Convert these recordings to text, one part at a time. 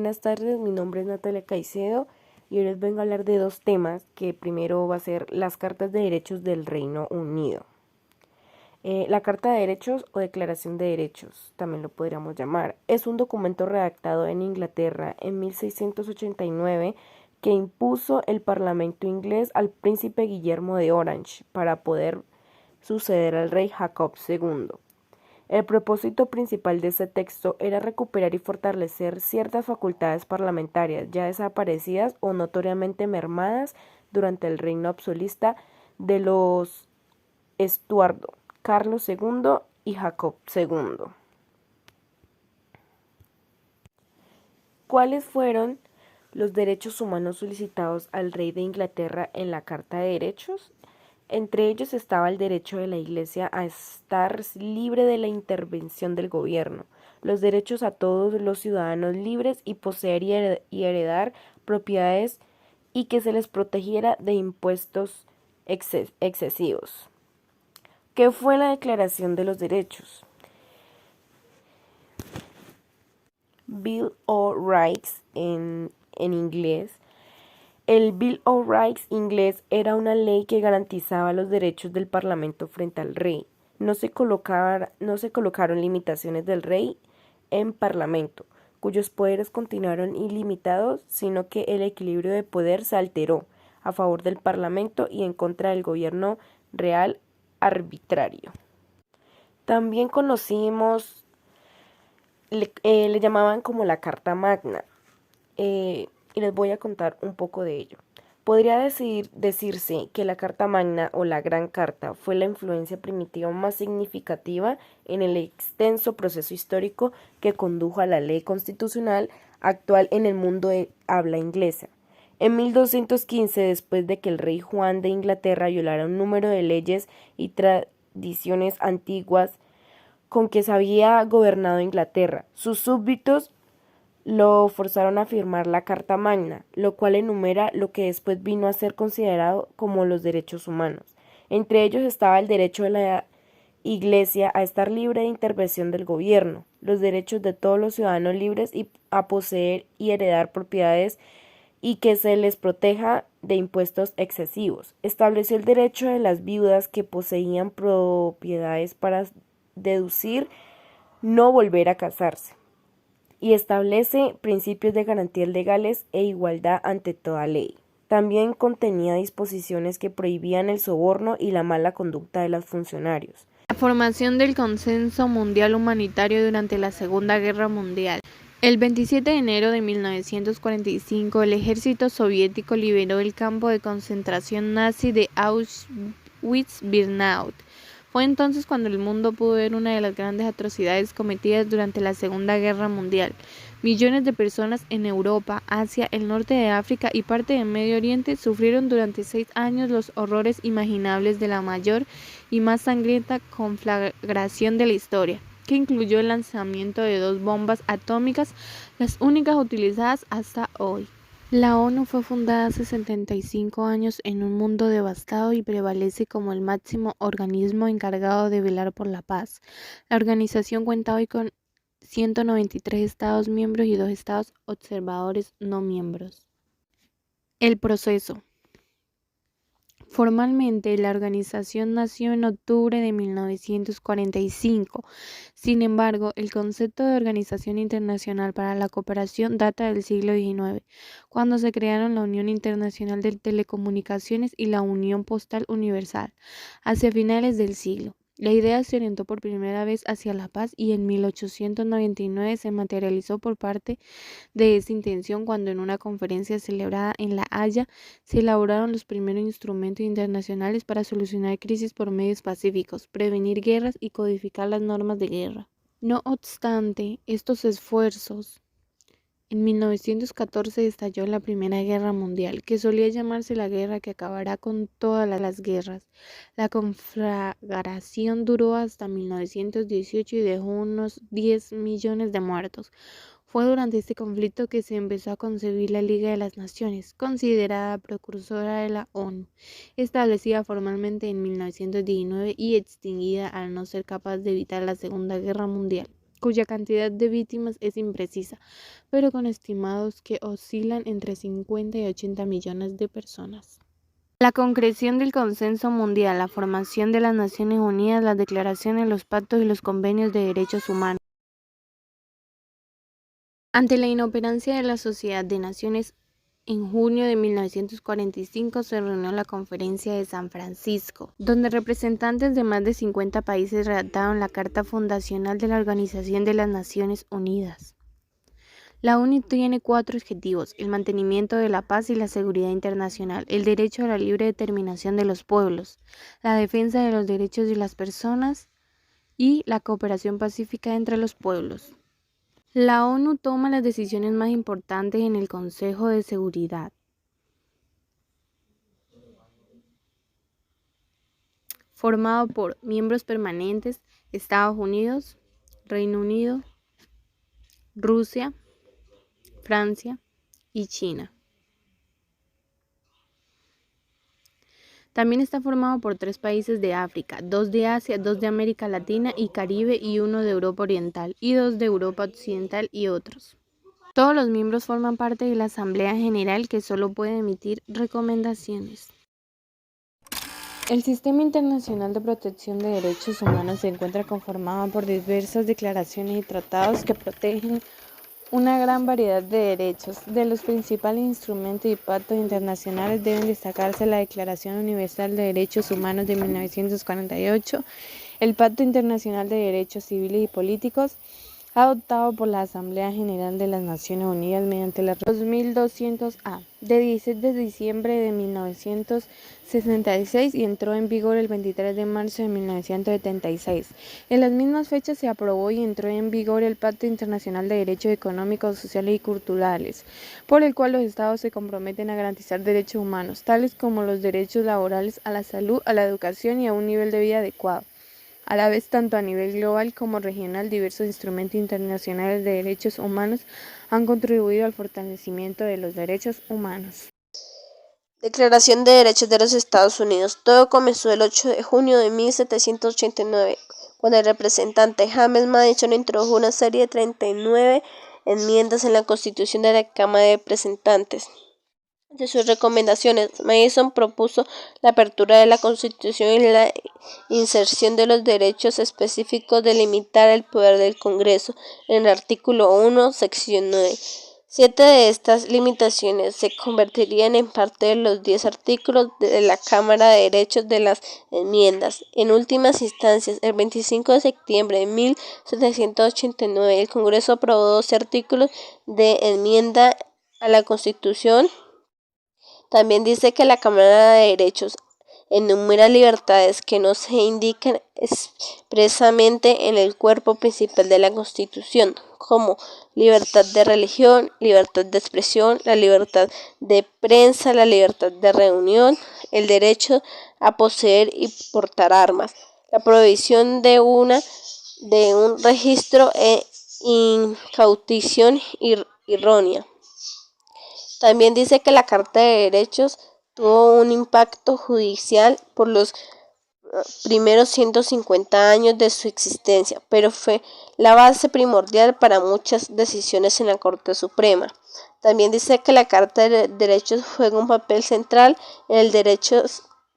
buenas tardes, mi nombre es Natalia Caicedo y hoy les vengo a hablar de dos temas, que primero va a ser las cartas de derechos del Reino Unido. La Carta de Derechos o Declaración de Derechos, también lo podríamos llamar, es un documento redactado en Inglaterra en 1689 que impuso el Parlamento inglés al príncipe Guillermo de Orange para poder suceder al rey Jacob II. El propósito principal de este texto era recuperar y fortalecer ciertas facultades parlamentarias ya desaparecidas o notoriamente mermadas durante el reino absolutista de los Estuardo, Carlos II y Jacob II. ¿Cuáles fueron los derechos humanos solicitados al rey de Inglaterra en la Carta de Derechos? Entre ellos estaba el derecho de la Iglesia a estar libre de la intervención del gobierno, los derechos a todos los ciudadanos libres y poseer y heredar propiedades y que se les protegiera de impuestos excesivos. ¿Qué fue la Declaración de los Derechos? Bill of Rights en inglés. El Bill of Rights inglés era una ley que garantizaba los derechos del Parlamento frente al rey. No se colocaron limitaciones del rey en Parlamento, cuyos poderes continuaron ilimitados, sino que el equilibrio de poder se alteró a favor del Parlamento y en contra del gobierno real arbitrario. También conocimos, le llamaban como la Carta Magna. Y les voy a contar un poco de ello. Podría decirse que la Carta Magna o la Gran Carta fue la influencia primitiva más significativa en el extenso proceso histórico que condujo a la ley constitucional actual en el mundo de habla inglesa. En 1215, después de que el rey Juan de Inglaterra violara un número de leyes y tradiciones antiguas con que se había gobernado Inglaterra, sus súbditos lo forzaron a firmar la Carta Magna, lo cual enumera lo que después vino a ser considerado como los derechos humanos. Entre ellos estaba el derecho de la Iglesia a estar libre de intervención del gobierno, los derechos de todos los ciudadanos libres a poseer y heredar propiedades y que se les proteja de impuestos excesivos. Estableció el derecho de las viudas que poseían propiedades para deducir no volver a casarse, y establece principios de garantías legales e igualdad ante toda ley. También contenía disposiciones que prohibían el soborno y la mala conducta de los funcionarios. La formación del Consenso Mundial Humanitario durante la Segunda Guerra Mundial. El 27 de enero de 1945, el ejército soviético liberó el campo de concentración nazi de Auschwitz-Birkenau. Fue entonces cuando el mundo pudo ver una de las grandes atrocidades cometidas durante la Segunda Guerra Mundial. Millones de personas en Europa, Asia, el norte de África y parte del Medio Oriente sufrieron durante 6 años los horrores imaginables de la mayor y más sangrienta conflagración de la historia, que incluyó el lanzamiento de 2 bombas atómicas, las únicas utilizadas hasta hoy. La ONU fue fundada hace 75 años en un mundo devastado y prevalece como el máximo organismo encargado de velar por la paz. La organización cuenta hoy con 193 Estados miembros y 2 Estados observadores no miembros. El proceso. Formalmente, la organización nació en octubre de 1945. Sin embargo, el concepto de Organización Internacional para la Cooperación data del siglo XIX, cuando se crearon la Unión Internacional de Telecomunicaciones y la Unión Postal Universal, hacia finales del siglo. La idea se orientó por primera vez hacia la paz y en 1899 se materializó por parte de esa intención cuando en una conferencia celebrada en La Haya se elaboraron los primeros instrumentos internacionales para solucionar crisis por medios pacíficos, prevenir guerras y codificar las normas de guerra. No obstante estos esfuerzos, en 1914 estalló la Primera Guerra Mundial, que solía llamarse la guerra que acabará con todas las guerras. La conflagración duró hasta 1918 y dejó unos 10 millones de muertos. Fue durante este conflicto que se empezó a concebir la Liga de las Naciones, considerada precursora de la ONU, establecida formalmente en 1919 y extinguida al no ser capaz de evitar la Segunda Guerra Mundial. cuya cantidad de víctimas es imprecisa, pero con estimados que oscilan entre 50 y 80 millones de personas. La concreción del consenso mundial, la formación de las Naciones Unidas, las declaraciones, los pactos y los convenios de derechos humanos. Ante la inoperancia de la Sociedad de Naciones, en junio de 1945 se reunió la Conferencia de San Francisco, donde representantes de más de 50 países redactaron la Carta Fundacional de la Organización de las Naciones Unidas. La ONU tiene 4 objetivos: el mantenimiento de la paz y la seguridad internacional, el derecho a la libre determinación de los pueblos, la defensa de los derechos de las personas y la cooperación pacífica entre los pueblos. La ONU toma las decisiones más importantes en el Consejo de Seguridad. Formado por miembros permanentes: Estados Unidos, Reino Unido, Rusia, Francia y China. También está formado por 3 países de África, 2 de Asia, 2 de América Latina y Caribe y 1 de Europa Oriental y 2 de Europa Occidental y otros. Todos los miembros forman parte de la Asamblea General, que solo puede emitir recomendaciones. El Sistema Internacional de Protección de Derechos Humanos se encuentra conformado por diversas declaraciones y tratados que protegen una gran variedad de derechos. De los principales instrumentos y pactos internacionales deben destacarse la Declaración Universal de Derechos Humanos de 1948, el Pacto Internacional de Derechos Civiles y Políticos, adoptado por la Asamblea General de las Naciones Unidas mediante la 2200-A de 16 de diciembre de 1966 y entró en vigor el 23 de marzo de 1976. En las mismas fechas se aprobó y entró en vigor el Pacto Internacional de Derechos Económicos, Sociales y Culturales, por el cual los Estados se comprometen a garantizar derechos humanos, tales como los derechos laborales, a la salud, a la educación y a un nivel de vida adecuado. A la vez, tanto a nivel global como regional, diversos instrumentos internacionales de derechos humanos han contribuido al fortalecimiento de los derechos humanos. Declaración de Derechos de los Estados Unidos. Todo comenzó el 8 de junio de 1789, cuando el representante James Madison introdujo una serie de 39 enmiendas en la Constitución de la Cámara de Representantes. De sus recomendaciones, Madison propuso la apertura de la Constitución y la inserción de los derechos específicos de limitar el poder del Congreso en el artículo 1, sección 9. 7 de estas limitaciones se convertirían en parte de los 10 artículos de la Cámara de Derechos de las enmiendas. En últimas instancias, el 25 de septiembre de 1789, el Congreso aprobó 12 artículos de enmienda a la Constitución. También dice que la Cámara de Derechos enumera libertades que no se indican expresamente en el cuerpo principal de la Constitución, como libertad de religión, libertad de expresión, la libertad de prensa, la libertad de reunión, el derecho a poseer y portar armas, la prohibición de un registro e incautación errónea. También dice que la Carta de Derechos tuvo un impacto judicial por los primeros 150 años de su existencia, pero fue la base primordial para muchas decisiones en la Corte Suprema. También dice que la Carta de Derechos juega un papel central en el derecho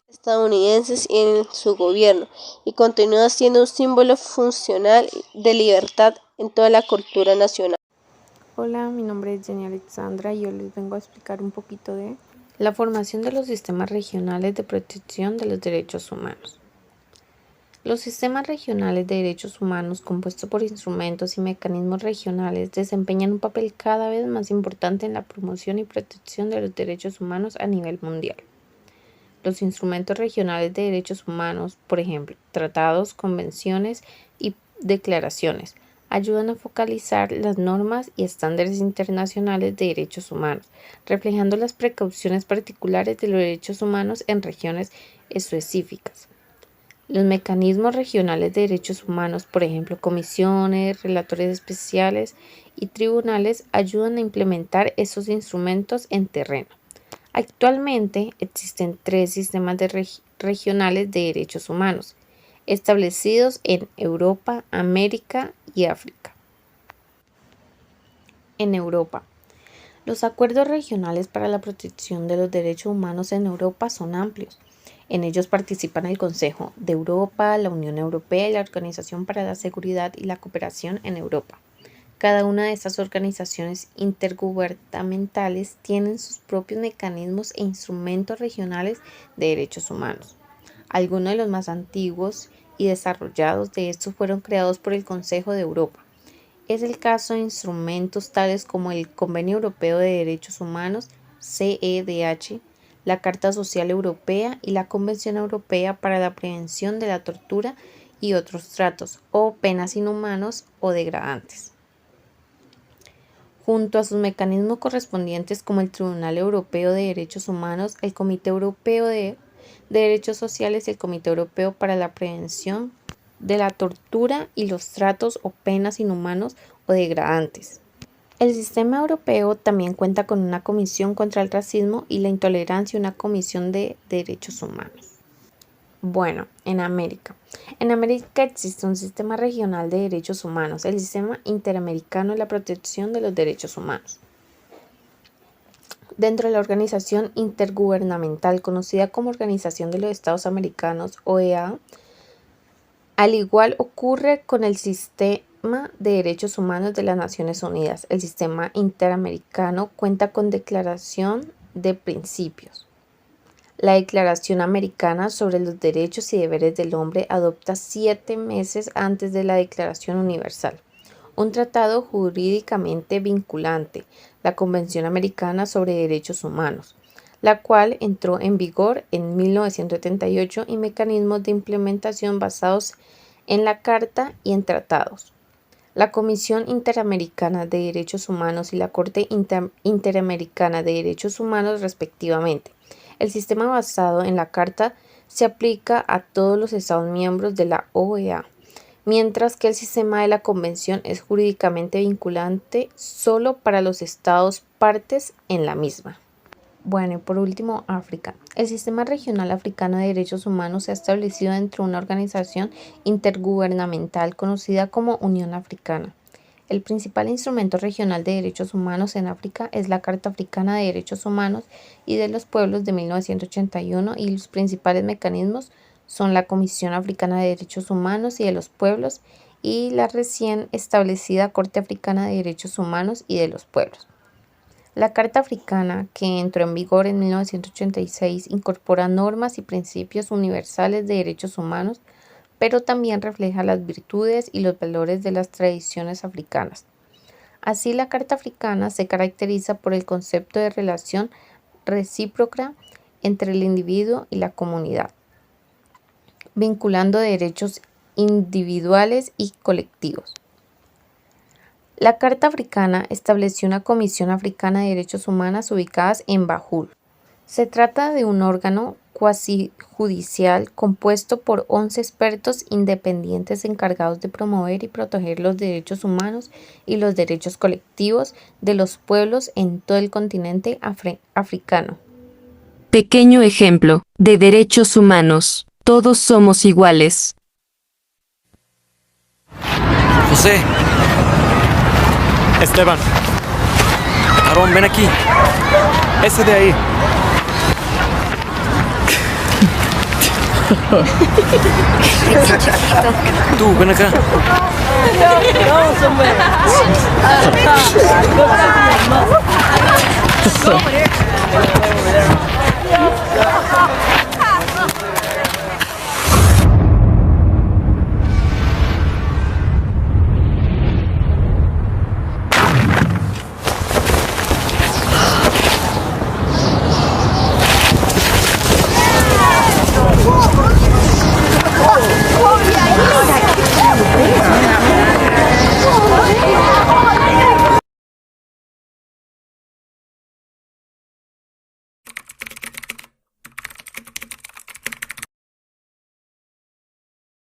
estadounidense y en su gobierno, y continúa siendo un símbolo funcional de libertad en toda la cultura nacional. Hola, mi nombre es Jenny Alexandra y yo les vengo a explicar un poquito de la formación de los sistemas regionales de protección de los derechos humanos. Los sistemas regionales de derechos humanos, compuestos por instrumentos y mecanismos regionales, desempeñan un papel cada vez más importante en la promoción y protección de los derechos humanos a nivel mundial. Los instrumentos regionales de derechos humanos, por ejemplo, tratados, convenciones y declaraciones, ayudan a focalizar las normas y estándares internacionales de derechos humanos, reflejando las precauciones particulares de los derechos humanos en regiones específicas. Los mecanismos regionales de derechos humanos, por ejemplo, comisiones, relatores especiales y tribunales, ayudan a implementar esos instrumentos en terreno. Actualmente existen 3 sistemas regionales de derechos humanos, establecidos en Europa, América y África. En Europa. Los acuerdos regionales para la protección de los derechos humanos en Europa son amplios. En ellos participan el Consejo de Europa, la Unión Europea y la Organización para la Seguridad y la Cooperación en Europa. Cada una de estas organizaciones intergubernamentales tienen sus propios mecanismos e instrumentos regionales de derechos humanos. Algunos de los más antiguos y desarrollados de estos fueron creados por el Consejo de Europa. Es el caso de instrumentos tales como el Convenio Europeo de Derechos Humanos, CEDH, la Carta Social Europea y la Convención Europea para la Prevención de la Tortura y otros tratos o penas inhumanos o degradantes. Junto a sus mecanismos correspondientes como el Tribunal Europeo de Derechos Humanos, el Comité Europeo de Derechos Sociales y el Comité Europeo para la Prevención de la Tortura y los tratos o penas inhumanos o degradantes. El sistema europeo también cuenta con una comisión contra el racismo y la intolerancia y una comisión de derechos humanos. Bueno, en América existe un sistema regional de derechos humanos, el Sistema Interamericano de la Protección de los Derechos Humanos. Dentro de la organización intergubernamental conocida como Organización de los Estados Americanos, OEA, al igual ocurre con el Sistema de Derechos Humanos de las Naciones Unidas. El Sistema Interamericano cuenta con declaración de principios. La Declaración Americana sobre los Derechos y Deberes del Hombre adopta 7 meses antes de la Declaración Universal, un tratado jurídicamente vinculante, la Convención Americana sobre Derechos Humanos, la cual entró en vigor en 1978 y mecanismos de implementación basados en la Carta y en tratados. La Comisión Interamericana de Derechos Humanos y la Corte Interamericana de Derechos Humanos respectivamente. El sistema basado en la Carta se aplica a todos los Estados miembros de la OEA, mientras que el sistema de la Convención es jurídicamente vinculante solo para los Estados partes en la misma. Bueno, y por último, África. El Sistema Regional Africano de Derechos Humanos se ha establecido dentro de una organización intergubernamental conocida como Unión Africana. El principal instrumento regional de derechos humanos en África es la Carta Africana de Derechos Humanos y de los Pueblos de 1981 y los principales mecanismos son la Comisión Africana de Derechos Humanos y de los Pueblos y la recién establecida Corte Africana de Derechos Humanos y de los Pueblos. La Carta Africana, que entró en vigor en 1986, incorpora normas y principios universales de derechos humanos, pero también refleja las virtudes y los valores de las tradiciones africanas. Así, la Carta Africana se caracteriza por el concepto de relación recíproca entre el individuo y la comunidad, vinculando derechos individuales y colectivos. La Carta Africana estableció una Comisión Africana de Derechos Humanos ubicadas en Banjul. Se trata de un órgano cuasi judicial compuesto por 11 expertos independientes encargados de promover y proteger los derechos humanos y los derechos colectivos de los pueblos en todo el continente africano. Pequeño ejemplo de derechos humanos. Todos somos iguales. José. Esteban. Aarón, ven aquí. Ese de ahí. Tú, ven acá. No,